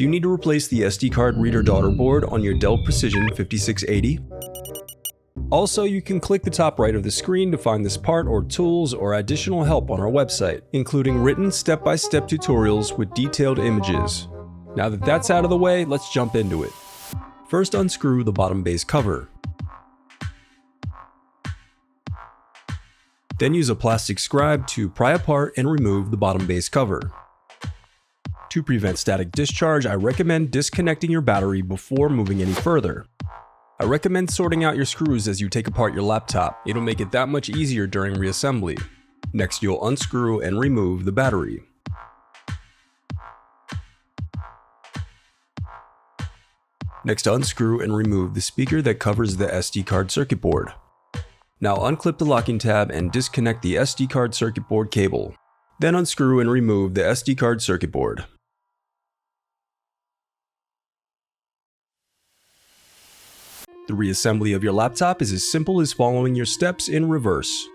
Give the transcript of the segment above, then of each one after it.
Do you need to replace the SD card reader Daughterboard on your Dell Precision 5680? Also, you can click the top right of the screen to find this part or tools or additional help on our website, including written step-by-step tutorials with detailed images. Now that that's out of the way, let's jump into it. First, unscrew the bottom base cover. Then use a plastic scribe to pry apart and remove the bottom base cover. To prevent static discharge, I recommend disconnecting your battery before moving any further. I recommend sorting out your screws as you take apart your laptop. It'll make it that much easier during reassembly. Next, you'll unscrew and remove the battery. Next, unscrew and remove the speaker that covers the SD card circuit board. Now unclip the locking tab and disconnect the SD card circuit board cable. Then unscrew and remove the SD card circuit board. The reassembly of your laptop is as simple as following your steps in reverse.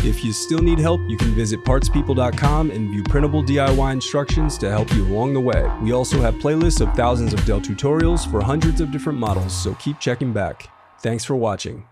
If you still need help, you can visit partspeople.com and view printable DIY instructions to help you along the way. We also have playlists of thousands of Dell tutorials for hundreds of different models, so keep checking back. Thanks for watching.